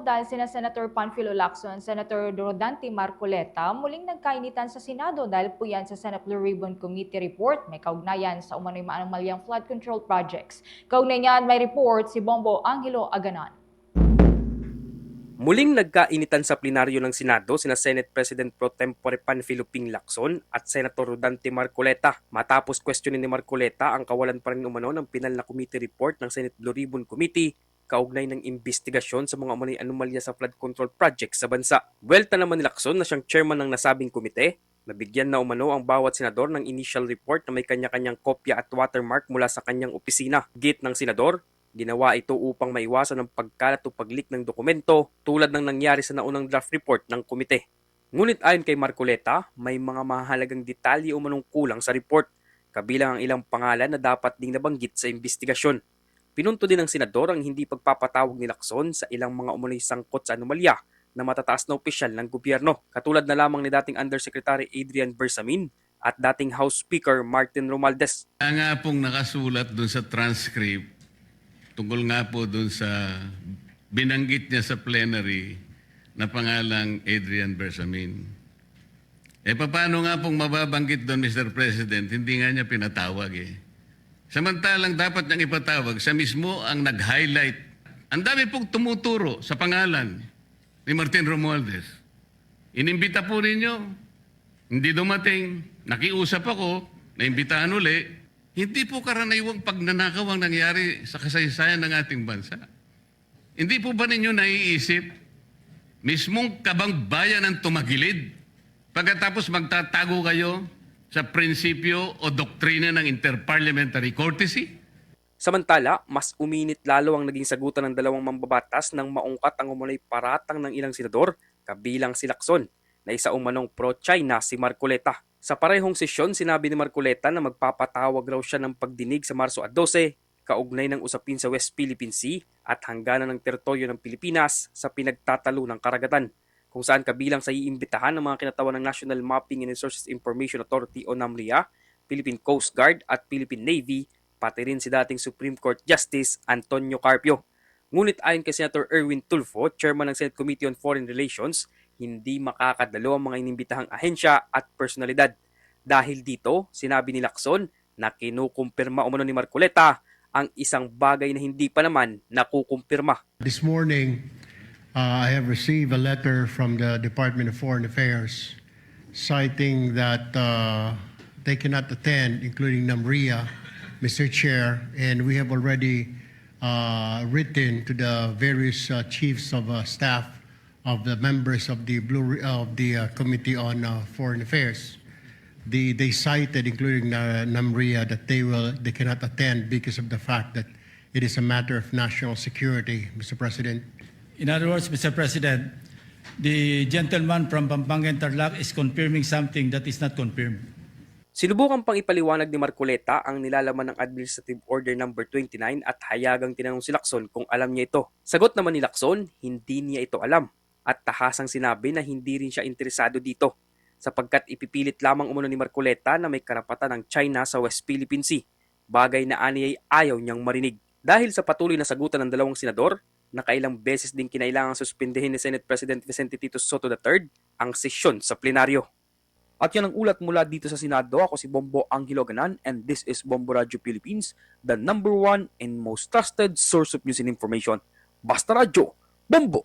dahil sina Senator Panfilo Lacson, Senator Rodante Marcoleta muling nagkainitan sa Senado dahil po yan sa Senate Blue Ribbon Committee report may kaugnayan sa umano'y maanomalyang flood control projects. Kaugnay niyan may report si Bombo Angelo Aganan. Muling nagkainitan sa plenaryo ng Senado sina Senate President Pro Tempore Panfilo Ping Lacson at Senator Rodante Marcoleta matapos questionin ni Marcoleta ang kawalan pa rin umano ng pinal na committee report ng Senate Blue Ribbon Committee kaugnay ng investigasyon sa mga umano'y anomalya sa flood control projects sa bansa. Buwelta naman ni Lacson na siyang chairman ng nasabing komite, nabigyan na umano ang bawat senador ng initial report na may kanya-kanyang kopya at watermark mula sa kanyang opisina. Git ng senador, ginawa ito upang maiwasan ang pagkalat o pag-leak ng dokumento tulad ng nangyari sa naunang draft report ng komite. Ngunit ayon kay Marcoleta, may mga mahalagang detalye o manong kulang sa report, kabilang ang ilang pangalan na dapat ding nabanggit sa investigasyon. Pinunto din ng senador ang hindi pagpapatawag ni Lacson sa ilang mga umano'y sangkot sa anomalya na matataas na opisyal ng gobyerno, katulad na lamang ni dating Undersecretary Adrian Bersamin at dating House Speaker Martin Romualdez. Kaya nga pong nakasulat doon sa transcript, tungkol nga po doon sa binanggit niya sa plenary na pangalang Adrian Bersamin. Paano nga pong mababanggit doon, Mr. President? Hindi nga niya pinatawag Samantalang dapat niyang ipatawag, siya mismo ang nag-highlight. Ang dami pong tumuturo sa pangalan ni Martin Romualdez. Inimbita po ninyo, hindi dumating, nakiusap ako, naimbitahan uli. Hindi po karaniwang pagnanakaw ang nangyari sa kasaysayan ng ating bansa. Hindi po ba ninyo naiisip, mismong kabang bayan ang tumagilid, pagkatapos magtatago kayo sa prinsipyo o doktrina ng interparliamentary courtesy? Samantala, mas uminit lalo ang naging sagutan ng dalawang mambabatas nang maungkat ang umunay paratang ng ilang senador, kabilang si Lacson, na isa umanong pro-China si Marcoleta. Sa parehong sesyon, sinabi ni Marcoleta na magpapatawag raw siya ng pagdinig sa Marso 12, kaugnay ng usapin sa West Philippine Sea at hangganan ng teritoryo ng Pilipinas sa pinagtatalo ng karagatan, kung saan kabilang sa iimbitahan ng mga kinatawan ng National Mapping and Resources Information Authority o NAMRIA, Philippine Coast Guard at Philippine Navy, pati rin si dating Supreme Court Justice Antonio Carpio. Ngunit ayon kay Senator Erwin Tulfo, chairman ng Senate Committee on Foreign Relations, hindi makakadalo ang mga inimbitahang ahensya at personalidad. Dahil dito, sinabi ni Lacson na kinukumpirma umano ni Marcoleta ang isang bagay na hindi pa naman nakukumpirma. This morning, I have received a letter from the Department of Foreign Affairs citing that they cannot attend, including NAMRIA, Mr. Chair, and we have already written to the various chiefs of staff of the members of the Committee on Foreign Affairs. They cited, including NAMRIA, that they cannot attend because of the fact that it is a matter of national security, Mr. President. In other words, Mr. President, the gentleman from Pampanga and Tarlac is confirming something that is not confirmed. Sinubukan pang ipaliwanag ni Marcoleta ang nilalaman ng Administrative Order No. 29 at hayagang tinanong si Lacson kung alam niya ito. Sagot naman ni Lacson, hindi niya ito alam at tahasang sinabi na hindi rin siya interesado dito sapagkat ipipilit lamang umano ni Marcoleta na may karapatan ng China sa West Philippine Sea, bagay na aniyay ayaw niyang marinig. Dahil sa patuloy na sagutan ng dalawang senador, nakailang beses din kinailangang suspindihin ni Senate President Vicente Tito Soto III ang sesyon sa plenaryo. At yan ang ulat mula dito sa Senado. Ako si Bombo Angelo Aganan and this is Bombo Radio Philippines, the #1 and most trusted source of news and information. Basta Radio, Bombo!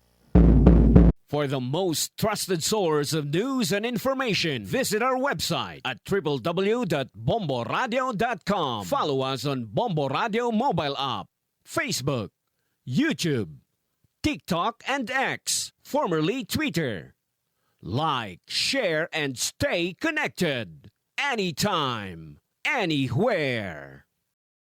For the most trusted source of news and information, visit our website at www.bomboradio.com. Follow us on Bombo Radio mobile app, Facebook, YouTube, TikTok, and X, formerly Twitter. Like, share, and stay connected. Anytime, anywhere.